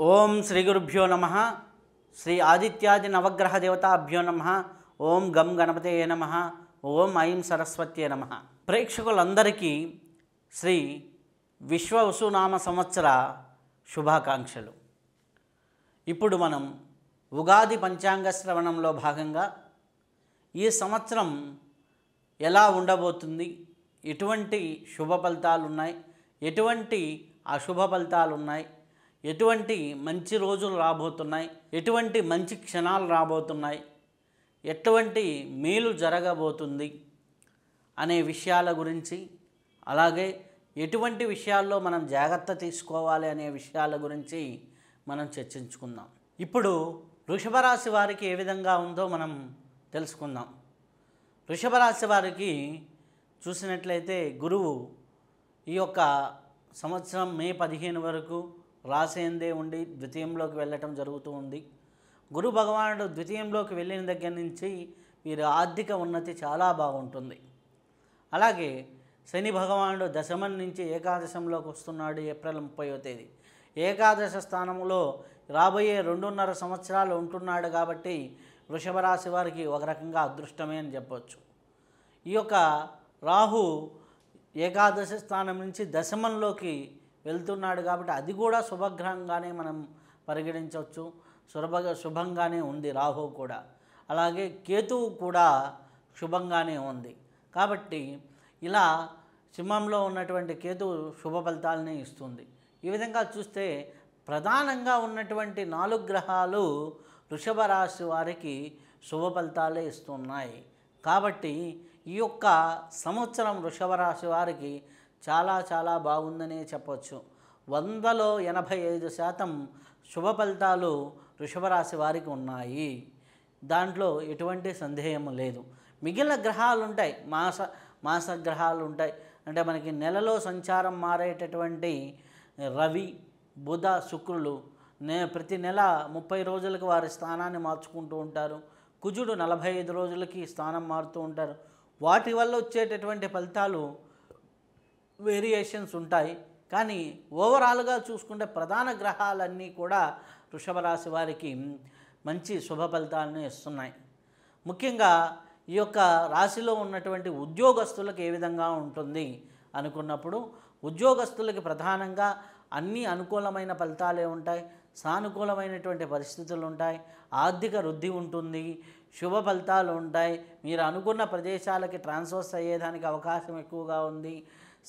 ఓం శ్రీ గురుభ్యో నమ. శ్రీ ఆదిత్యాది నవగ్రహ దేవతాభ్యో నమ. ఓం గం గణపతయే నమ. ఓం ఐం సరస్వత్యే నమ. ప్రేక్షకులందరికీ శ్రీ విశ్వవసునామ సంవత్సర శుభాకాంక్షలు. ఇప్పుడు మనం ఉగాది పంచాంగ శ్రవణంలో భాగంగా ఈ సంవత్సరం ఎలా ఉండబోతుంది, ఎటువంటి శుభ ఫలితాలు ఉన్నాయి, ఎటువంటి అశుభ ఫలితాలు ఉన్నాయి, ఎటువంటి మంచి రోజులు రాబోతున్నాయి, ఎటువంటి మంచి క్షణాలు రాబోతున్నాయి, ఎటువంటి మేలు జరగబోతుంది అనే విషయాల గురించి, అలాగే ఎటువంటి విషయాల్లో మనం జాగ్రత్త తీసుకోవాలి అనే విషయాల గురించి మనం చర్చించుకుందాం. ఇప్పుడు వృషభ రాశి వారికి ఏ విధంగా ఉందో మనం తెలుసుకుందాం. వృషభ రాశి వారికి చూసినట్లయితే గురువు ఈ యొక్క సంవత్సరం మే 15 వరకు రాసేందే ఉండి ద్వితీయంలోకి వెళ్ళటం జరుగుతూ ఉంది. గురు భగవానుడు ద్వితీయంలోకి వెళ్ళిన దగ్గర నుంచి వీరి ఆర్థిక ఉన్నతి చాలా బాగుంటుంది. అలాగే శని భగవానుడు దశమం నుంచి ఏకాదశంలోకి వస్తున్నాడు. ఏప్రిల్ 30వ తేదీ ఏకాదశ స్థానంలో రాబోయే 2.5 సంవత్సరాలు ఉంటున్నాడు. కాబట్టి వృషభ రాశి వారికి ఒక రకంగా అదృష్టమే అని చెప్పవచ్చు. ఈ యొక్క రాహు ఏకాదశ స్థానం నుంచి దశమంలోకి వెళ్తున్నాడు కాబట్టి అది కూడా శుభగ్రహంగానే మనం పరిగణించవచ్చు. శుభంగానే ఉంది రాహు కూడా. అలాగే కేతువు కూడా శుభంగానే ఉంది. కాబట్టి ఇలా సింహంలో ఉన్నటువంటి కేతువు శుభ ఫలితాలని ఇస్తుంది. ఈ విధంగా చూస్తే ప్రధానంగా ఉన్నటువంటి 4 గ్రహాలు వృషభ రాశి వారికి శుభ ఫలితాలే ఇస్తున్నాయి. కాబట్టి ఈ యొక్క సంవత్సరం వృషభ రాశి వారికి చాలా బాగుందనే చెప్పవచ్చు. 100లో 85% శుభ ఫలితాలు వృషభ రాశి వారికి ఉన్నాయి. దాంట్లో ఎటువంటి సందేహం లేదు. మిగిలిన గ్రహాలు ఉంటాయి, మాస గ్రహాలు ఉంటాయి. అంటే మనకి నెలలో సంచారం మారేటటువంటి రవి, బుధ, శుక్రులు ప్రతి నెల 30 రోజులకు వారి స్థానాన్ని మార్చుకుంటూ ఉంటారు. కుజుడు 45 రోజులకి స్థానం మారుతూ ఉంటారు. వాటి వల్ల వచ్చేటటువంటి ఫలితాలు వేరియేషన్స్ ఉంటాయి. కానీ ఓవరాల్గా చూసుకుంటే ప్రధాన గ్రహాలన్నీ కూడా వృషభ రాశి వారికి మంచి శుభ ఫలితాలను ఇస్తున్నాయి. ముఖ్యంగా ఈ యొక్క రాశిలో ఉన్నటువంటి ఉద్యోగస్తులకు ఏ విధంగా ఉంటుంది అనుకున్నప్పుడు, ఉద్యోగస్తులకి ప్రధానంగా అన్ని అనుకూలమైన ఫలితాలే ఉంటాయి. సానుకూలమైనటువంటి పరిస్థితులు ఉంటాయి. ఆర్థిక వృద్ధి ఉంటుంది. శుభ ఫలితాలు ఉంటాయి. మీరు అనుకున్న ప్రదేశాలకి ట్రాన్స్ఫర్స్ అయ్యేదానికి అవకాశం ఎక్కువగా ఉంది.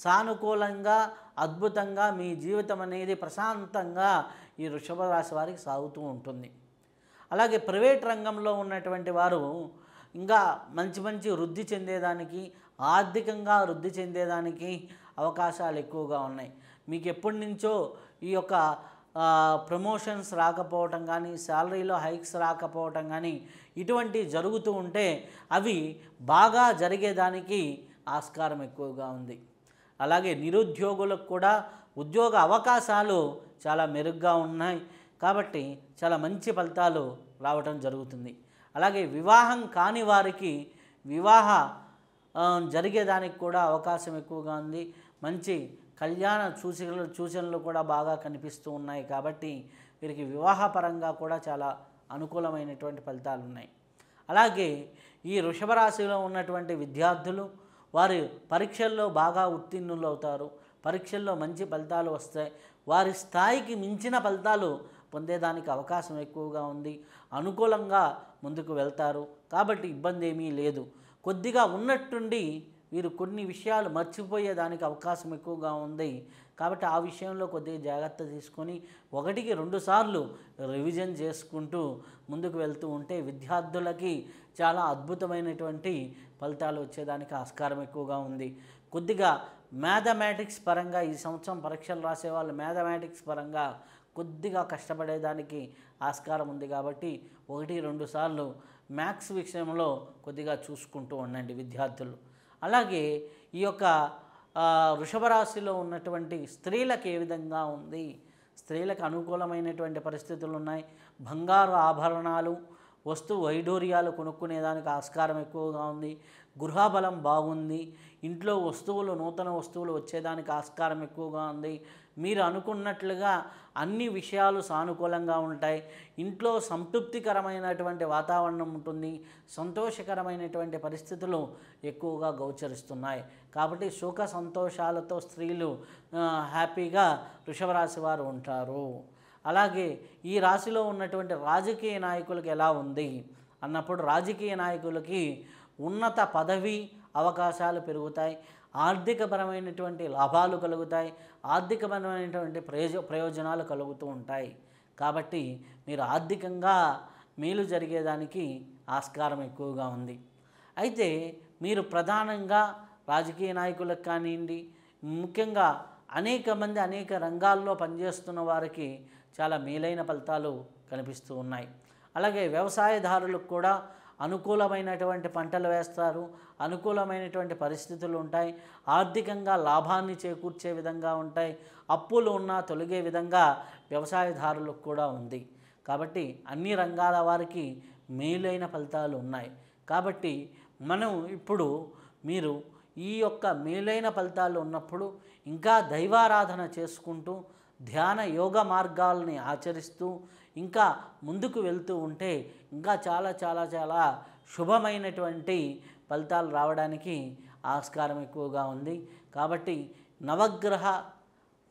సానుకూలంగా అద్భుతంగా మీ జీవితం అనేది ప్రశాంతంగా ఈ వృషభ రాశి వారికి సాగుతూ ఉంటుంది. అలాగే ప్రైవేట్ రంగంలో ఉన్నటువంటి వారు ఇంకా మంచి వృద్ధి చెందేదానికి, ఆర్థికంగా వృద్ధి చెందేదానికి అవకాశాలు ఎక్కువగా ఉన్నాయి. మీకు ఎప్పటి నుంచో ఈ యొక్క ప్రమోషన్స్ రాకపోవటం కానీ, శాలరీలో హైక్స్ రాకపోవటం కానీ ఇటువంటి జరుగుతూ ఉంటే అవి బాగా జరిగేదానికి ఆస్కారం ఎక్కువగా ఉంది. అలాగే నిరుద్యోగులకు కూడా ఉద్యోగ అవకాశాలు చాలా మెరుగ్గా ఉన్నాయి. కాబట్టి చాలా మంచి ఫలితాలు రావటం జరుగుతుంది. అలాగే వివాహం కాని వారికి జరిగేదానికి కూడా అవకాశం ఎక్కువగా ఉంది. మంచి కళ్యాణ సూచనలు కూడా బాగా కనిపిస్తూ ఉన్నాయి. కాబట్టి వీరికి వివాహపరంగా కూడా చాలా అనుకూలమైనటువంటి ఫలితాలు ఉన్నాయి. అలాగే ఈ వృషభ రాశిలో ఉన్నటువంటి విద్యార్థులు వారి పరీక్షల్లో బాగా ఉత్తీర్ణులు అవుతారు. పరీక్షల్లో మంచి ఫలితాలు వస్తాయి. వారి స్థాయికి మించిన ఫలితాలు పొందేదానికి అవకాశం ఎక్కువగా ఉంది. అనుకూలంగా ముందుకు వెళ్తారు. కాబట్టి ఇబ్బంది ఏమీ లేదు. కొద్దిగా ఉన్నట్టుండి వీరు కొన్ని విషయాలు మర్చిపోయేదానికి అవకాశం ఎక్కువగా ఉంది. కాబట్టి ఆ విషయంలో కొద్దిగా జాగ్రత్త తీసుకొని 1కి 2 సార్లు రివిజన్ చేసుకుంటూ ముందుకు వెళ్తూ ఉంటే విద్యార్థులకి చాలా అద్భుతమైనటువంటి ఫలితాలు వచ్చేదానికి ఆస్కారం ఎక్కువగా ఉంది. కొద్దిగా మ్యాథమెటిక్స్ పరంగా ఈ సంవత్సరం పరీక్షలు రాసేవాళ్ళు మ్యాథమెటిక్స్ పరంగా కొద్దిగా కష్టపడేదానికి ఆస్కారం ఉంది. కాబట్టి 1-2 సార్లు మ్యాథ్స్ విషయంలో కొద్దిగా చూసుకుంటూ ఉండండి విద్యార్థులు. అలాగే ఈ యొక్క వృషభ రాశిలో ఉన్నటువంటి స్త్రీలకు ఏ విధంగా ఉంది, స్త్రీలకు అనుకూలమైనటువంటి పరిస్థితులు ఉన్నాయి. బంగారు ఆభరణాలు, వస్తు వైడూర్యాలు కొనుక్కునేదానికి ఆస్కారం ఎక్కువగా ఉంది. గృహబలం బాగుంది. ఇంట్లో వస్తువులు, నూతన వస్తువులు వచ్చేదానికి ఆస్కారం ఎక్కువగా ఉంది. మీరు అనుకున్నట్లుగా అన్ని విషయాలు సానుకూలంగా ఉంటాయి. ఇంట్లో సంతృప్తికరమైనటువంటి వాతావరణం ఉంటుంది. సంతోషకరమైనటువంటి పరిస్థితులు ఎక్కువగా గోచరిస్తున్నాయి. కాబట్టి సుఖ సంతోషాలతో స్త్రీలు హ్యాపీగా వృషభ రాశి వారు ఉంటారు. అలాగే ఈ రాశిలో ఉన్నటువంటి రాజకీయ నాయకులకు ఎలా ఉంది అన్నప్పుడు, రాజకీయ నాయకులకి ఉన్నత పదవి అవకాశాలు పెరుగుతాయి. ఆర్థికపరమైనటువంటి లాభాలు కలుగుతాయి. ఆర్థికపరమైనటువంటి ప్రయోజనాలు కలుగుతూ ఉంటాయి. కాబట్టి మీరు ఆర్థికంగా మేలు జరిగేదానికి ఆస్కారం ఎక్కువగా ఉంది. అయితే మీరు ప్రధానంగా రాజకీయ నాయకులకు కానివ్వండి, ముఖ్యంగా అనేక మంది అనేక రంగాల్లో పనిచేస్తున్న వారికి చాలా మేలైన ఫలితాలు కనిపిస్తూ ఉన్నాయి. అలాగే వ్యవసాయదారులకు కూడా అనుకూలమైనటువంటి పంటలు వేస్తారు. అనుకూలమైనటువంటి పరిస్థితులు ఉంటాయి. ఆర్థికంగా లాభాన్ని చేకూర్చే విధంగా ఉంటాయి. అప్పులు ఉన్నా తొలగే విధంగా వ్యవసాయదారులకు కూడా ఉంది. కాబట్టి అన్ని రంగాల వారికి మేలైన ఫలితాలు ఉన్నాయి. కాబట్టి మనం ఇప్పుడు మీరు ఈ యొక్క మేలైన ఫలితాలు ఉన్నప్పుడు ఇంకా దైవారాధన చేసుకుంటూ ధ్యాన యోగ మార్గాల్ని ఆచరిస్తూ ఇంకా ముందుకు వెళ్తూ ఉంటే ఇంకా చాలా చాలా చాలా శుభమైనటువంటి ఫలితాలు రావడానికి ఆస్కారం ఎక్కువగా ఉంది. కాబట్టి నవగ్రహ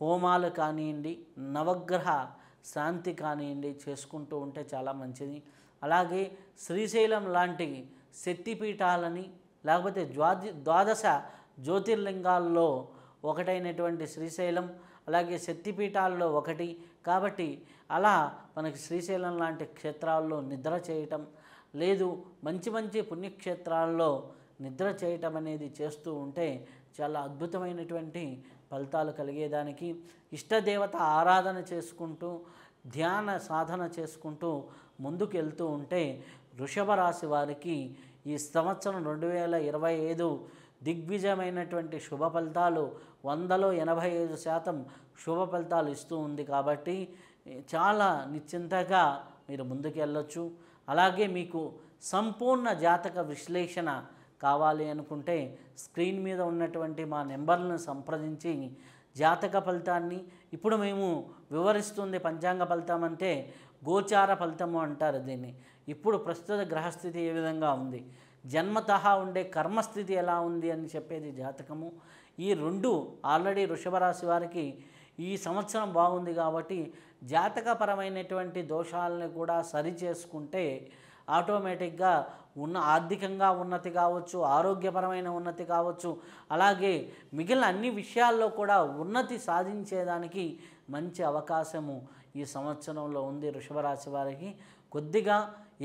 హోమాలు కానివ్వండి, నవగ్రహ శాంతి కానివ్వండి చేసుకుంటూ ఉంటే చాలా మంచిది. అలాగే శ్రీశైలం లాంటి శక్తిపీఠాలని, లేకపోతే ద్వాదశ జ్యోతిర్లింగాల్లో ఒకటైనటువంటి శ్రీశైలం, అలాగే శక్తిపీఠాల్లో ఒకటి. కాబట్టి అలా మనకి శ్రీశైలం లాంటి క్షేత్రాల్లో నిద్ర చేయటం, లేదు మంచి మంచి పుణ్యక్షేత్రాల్లో నిద్ర చేయటం అనేది చేస్తూ ఉంటే చాలా అద్భుతమైనటువంటి ఫలితాలు కలిగేదానికి, ఇష్టదేవత ఆరాధన చేసుకుంటూ ధ్యాన సాధన చేసుకుంటూ ముందుకు వెళ్తూ ఉంటే వృషభ రాశి వారికి ఈ సంవత్సరం 2025 దిగ్విజయమైనటువంటి శుభ ఫలితాలు 100లో 85% శుభ ఫలితాలు ఇస్తూ ఉంది. కాబట్టి చాలా నిశ్చింతగా మీరు ముందుకు వెళ్ళొచ్చు. అలాగే మీకు సంపూర్ణ జాతక విశ్లేషణ కావాలి అనుకుంటే స్క్రీన్ మీద ఉన్నటువంటి మా నెంబర్లను సంప్రదించి జాతక ఫలితాన్ని, ఇప్పుడు మేము వివరిస్తుంది పంచాంగ ఫలితం అంటే గోచార ఫలితము అంటారు దీన్ని. ఇప్పుడు ప్రస్తుత గ్రహస్థితి ఏ విధంగా ఉంది, జన్మతః ఉండే కర్మస్థితి ఎలా ఉంది అని చెప్పేది జాతకము. ఈ రెండు ఆల్రెడీ వృషభ రాశి వారికి ఈ సంవత్సరం బాగుంది కాబట్టి జాతకపరమైనటువంటి దోషాలను కూడా సరి చేసుకుంటే ఆటోమేటిక్గా ఆర్థికంగా ఉన్నతి కావచ్చు, ఆరోగ్యపరమైన ఉన్నతి కావచ్చు, అలాగే మిగిలిన అన్ని విషయాల్లో కూడా ఉన్నతి సాధించేదానికి మంచి అవకాశము ఈ సంవత్సరంలో ఉంది వృషభ రాశి వారికి. కొద్దిగా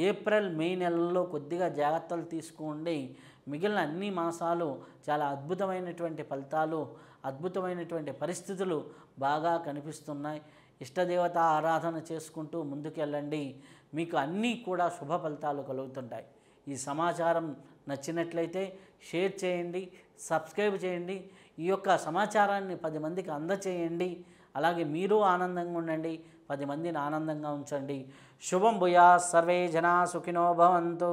ఏప్రిల్ మే నెలల్లో కొద్దిగా జాగ్రత్తలు తీసుకోండి. మిగిలిన అన్ని మాసాలు చాలా అద్భుతమైనటువంటి ఫలితాలు, అద్భుతమైనటువంటి పరిస్థితులు బాగా కనిపిస్తున్నాయి. ఇష్టదేవత ఆరాధన చేసుకుంటూ ముందుకెళ్ళండి. మీకు అన్నీ కూడా శుభ ఫలితాలు కలుగుతుంటాయి. ఈ సమాచారం నచ్చినట్లయితే షేర్ చేయండి, సబ్స్క్రైబ్ చేయండి. ఈ యొక్క సమాచారాన్ని 10 మందికి అందచేయండి. అలాగే మీరు ఆనందంగా ఉండండి, 10 మందిని ఆనందంగా ఉంచండి. శుభం భూయాత్, సర్వే జనా సుఖినో భవంతు.